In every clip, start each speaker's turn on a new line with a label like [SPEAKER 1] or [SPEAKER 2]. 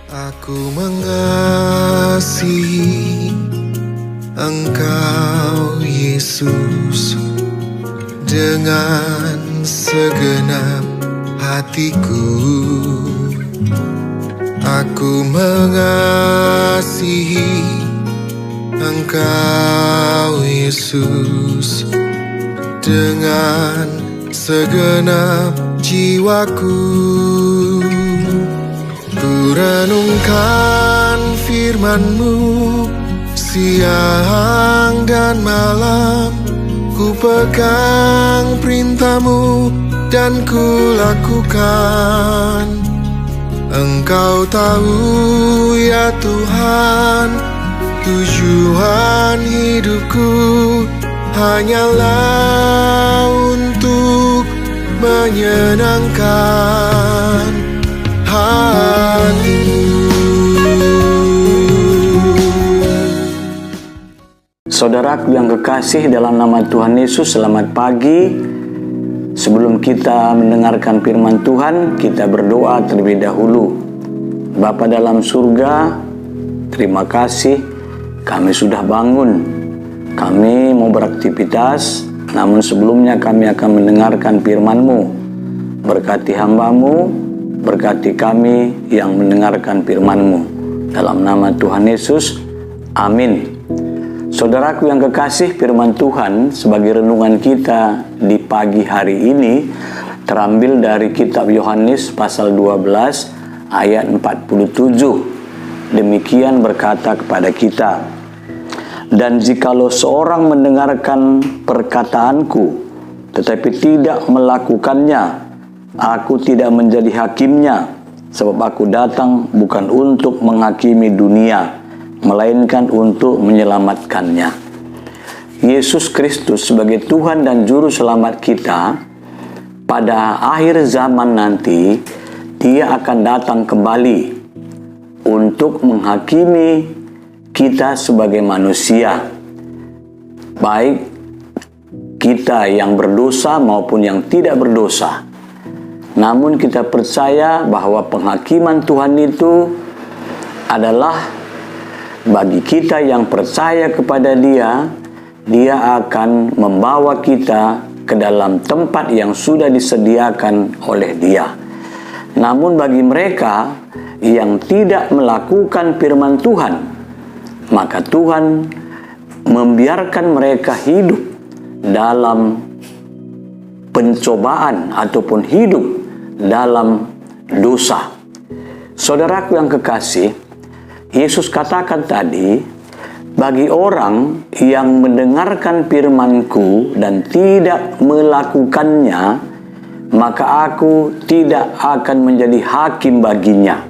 [SPEAKER 1] Aku mengasihi Engkau Yesus dengan segenap hatiku. Aku mengasihi Engkau Yesus dengan segenap jiwaku. Ku renungkan firman-Mu siang dan malam, ku pegang perintah-Mu dan ku lakukan. Engkau tahu ya Tuhan, tujuan hidupku hanyalah untuk menyenangkan hati-Mu.
[SPEAKER 2] Saudaraku yang kekasih dalam nama Tuhan Yesus, selamat pagi. Sebelum kita mendengarkan firman Tuhan, kita berdoa terlebih dahulu. Bapa dalam surga, terima kasih kami sudah bangun. Kami mau beraktivitas, namun sebelumnya kami akan mendengarkan firman-Mu. Berkati hamba-Mu, berkati kami yang mendengarkan firman-Mu. Dalam nama Tuhan Yesus, amin. Saudaraku yang kekasih, firman Tuhan sebagai renungan kita di pagi hari ini terambil dari kitab Yohanes pasal 12 ayat 47. Demikian berkata kepada kita, "Dan jikalau seorang mendengarkan perkataanku tetapi tidak melakukannya, aku tidak menjadi hakimnya, sebab aku datang bukan untuk menghakimi dunia, melainkan untuk menyelamatkannya." Yesus Kristus sebagai Tuhan dan Juru Selamat kita, pada akhir zaman nanti, Dia akan datang kembali untuk menghakimi kita sebagai manusia, baik kita yang berdosa maupun yang tidak berdosa. Namun kita percaya bahwa penghakiman Tuhan itu adalah bagi kita yang percaya kepada Dia. Dia akan membawa kita ke dalam tempat yang sudah disediakan oleh Dia. Namun bagi mereka yang tidak melakukan firman Tuhan, maka Tuhan membiarkan mereka hidup dalam pencobaan ataupun hidup dalam dosa. Saudaraku yang kekasih, Yesus katakan tadi, bagi orang yang mendengarkan firman-Ku dan tidak melakukannya, maka aku tidak akan menjadi hakim baginya.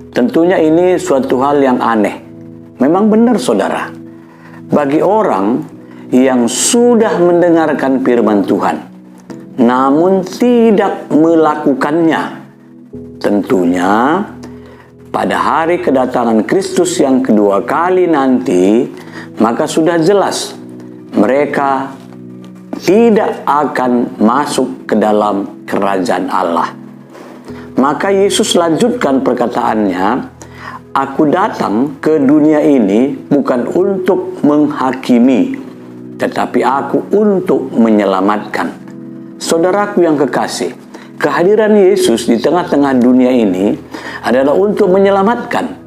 [SPEAKER 2] Tentunya ini suatu hal yang aneh. Memang benar saudara, bagi orang yang sudah mendengarkan firman Tuhan, namun tidak melakukannya, tentunya pada hari kedatangan Kristus yang kedua kali nanti, maka sudah jelas mereka tidak akan masuk ke dalam kerajaan Allah. Maka Yesus lanjutkan perkataannya, "Aku datang ke dunia ini bukan untuk menghakimi, tetapi aku untuk menyelamatkan." Saudaraku yang kekasih, kehadiran Yesus di tengah-tengah dunia ini adalah untuk menyelamatkan.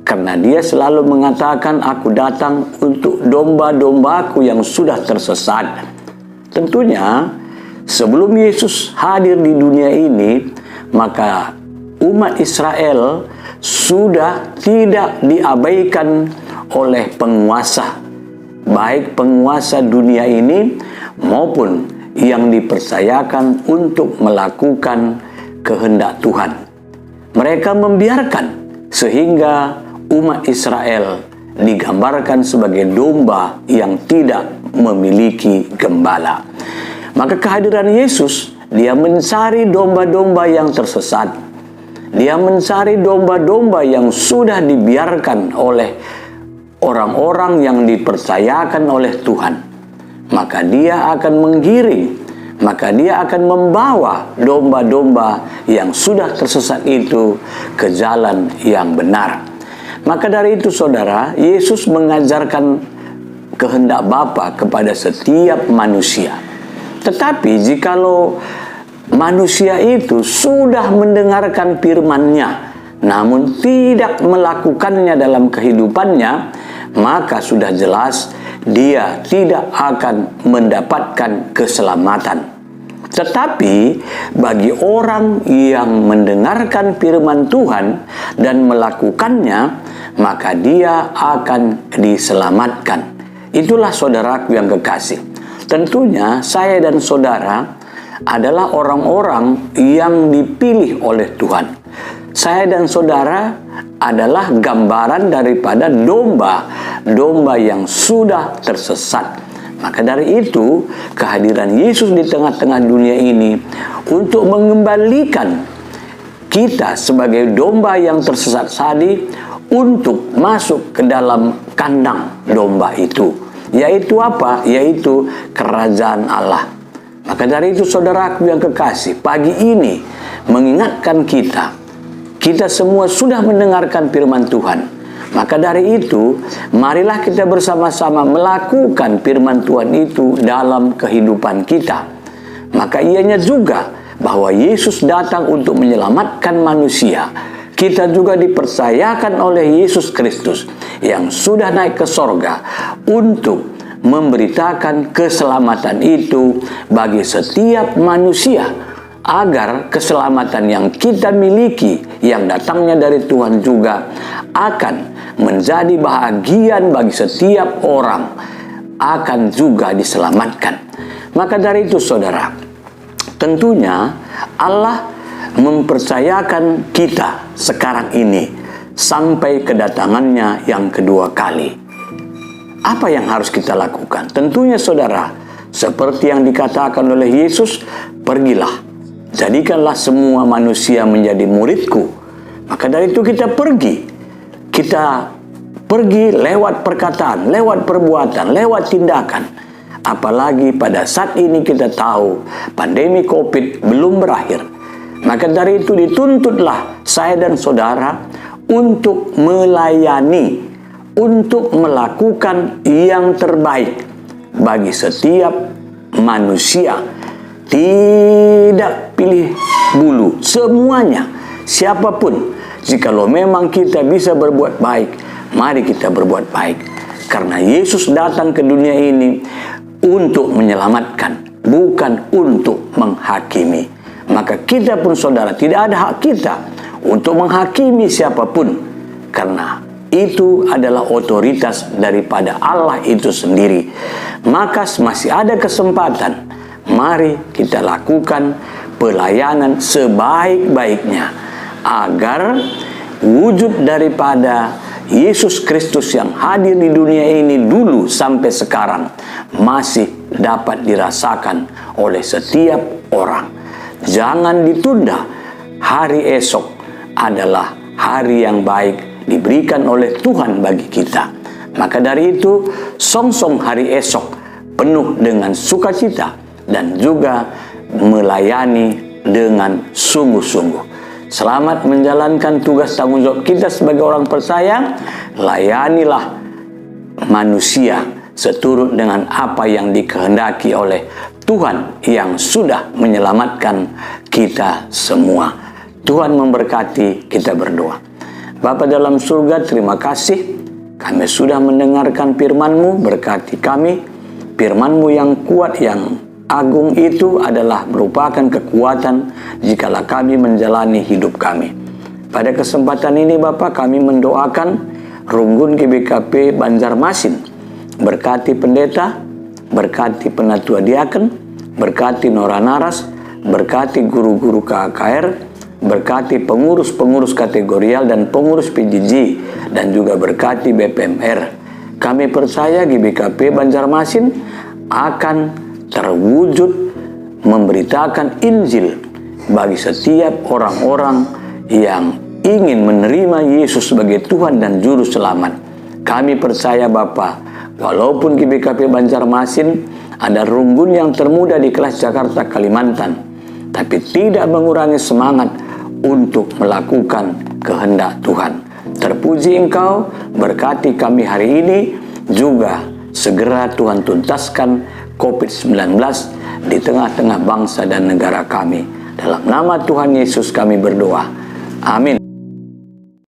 [SPEAKER 2] Karena Dia selalu mengatakan, "Aku datang untuk domba-dombaku yang sudah tersesat." Tentunya sebelum Yesus hadir di dunia ini, maka umat Israel sudah tidak diabaikan oleh penguasa, baik penguasa dunia ini maupun yang dipercayakan untuk melakukan kehendak Tuhan. Mereka membiarkan sehingga umat Israel digambarkan sebagai domba yang tidak memiliki gembala. Maka kehadiran Yesus, Dia mencari domba-domba yang tersesat. Dia mencari domba-domba yang sudah dibiarkan oleh orang-orang yang dipercayakan oleh Tuhan. Maka Dia akan menggiring maka dia akan membawa domba-domba yang sudah tersesat itu ke jalan yang benar. Maka dari itu saudara, Yesus mengajarkan kehendak Bapa kepada setiap manusia. Tetapi jikalau manusia itu sudah mendengarkan firman-Nya, namun tidak melakukannya dalam kehidupannya, maka sudah jelas dia tidak akan mendapatkan keselamatan. Tetapi bagi orang yang mendengarkan firman Tuhan dan melakukannya, maka dia akan diselamatkan. Itulah saudaraku yang kekasih. Tentunya saya dan saudara adalah orang-orang yang dipilih oleh Tuhan. Saya dan saudara adalah gambaran daripada domba yang sudah tersesat. Maka dari itu, kehadiran Yesus di tengah-tengah dunia ini untuk mengembalikan kita sebagai domba yang tersesat tadi untuk masuk ke dalam kandang domba itu. Yaitu apa? Yaitu kerajaan Allah. Maka dari itu saudaraku yang kekasih, pagi ini mengingatkan kita semua sudah mendengarkan firman Tuhan. Maka dari itu, marilah kita bersama-sama melakukan firman Tuhan itu dalam kehidupan kita. Maka ianya juga bahwa Yesus datang untuk menyelamatkan manusia. Kita juga dipercayakan oleh Yesus Kristus yang sudah naik ke sorga untuk memberitakan keselamatan itu bagi setiap manusia, agar keselamatan yang kita miliki yang datangnya dari Tuhan juga akan menjadi bahagian bagi setiap orang, akan juga diselamatkan. Maka dari itu saudara, tentunya Allah mempercayakan kita sekarang ini sampai kedatangannya yang kedua kali. Apa yang harus kita lakukan? Tentunya saudara, seperti yang dikatakan oleh Yesus, pergilah, jadikanlah semua manusia menjadi muridku. Maka dari itu kita pergi lewat perkataan, lewat perbuatan, lewat tindakan. Apalagi pada saat ini kita tahu pandemi COVID belum berakhir. Maka dari itu dituntutlah saya dan saudara untuk melayani, untuk melakukan yang terbaik bagi setiap manusia. Tidak pilih bulu, semuanya, siapapun. Jikalau memang kita bisa berbuat baik, mari kita berbuat baik. Karena Yesus datang ke dunia ini untuk menyelamatkan, bukan untuk menghakimi. Maka kita pun saudara, tidak ada hak kita untuk menghakimi siapapun. Karena itu adalah otoritas daripada Allah itu sendiri. Maka masih ada kesempatan. Mari kita lakukan pelayanan sebaik-baiknya, agar wujud daripada Yesus Kristus yang hadir di dunia ini dulu sampai sekarang masih dapat dirasakan oleh setiap orang. Jangan ditunda. Hari esok adalah hari yang baik diberikan oleh Tuhan bagi kita. Maka dari itu, songsong hari esok penuh dengan sukacita dan juga melayani dengan sungguh-sungguh. Selamat menjalankan tugas tanggung jawab kita sebagai orang percaya. Layanilah manusia seturut dengan apa yang dikehendaki oleh Tuhan yang sudah menyelamatkan kita semua. Tuhan memberkati, kita berdoa. Bapa dalam surga, terima kasih kami sudah mendengarkan firman-Mu. Berkati kami, firman-Mu yang kuat, yang agung itu adalah merupakan kekuatan jikalau kami menjalani hidup kami. Pada kesempatan ini Bapa, kami mendoakan Runggun GBKP Banjarmasin. Berkati pendeta, berkati penatua diaken, berkati Nora Naras, berkati guru-guru KKR, berkati pengurus-pengurus kategorial dan pengurus PJJ, dan juga berkati BPMR. Kami percaya GBKP Banjarmasin akan terwujud memberitakan Injil bagi setiap orang-orang yang ingin menerima Yesus sebagai Tuhan dan Juru Selamat. Kami percaya Bapa, walaupun GBKP Banjarmasin ada Runggun yang termuda di kelas Jakarta, Kalimantan, tapi tidak mengurangi semangat untuk melakukan kehendak Tuhan. Terpuji Engkau, berkati kami hari ini, juga segera Tuhan tuntaskan COVID-19 di tengah-tengah bangsa dan negara kami. Dalam nama Tuhan Yesus kami berdoa. Amin.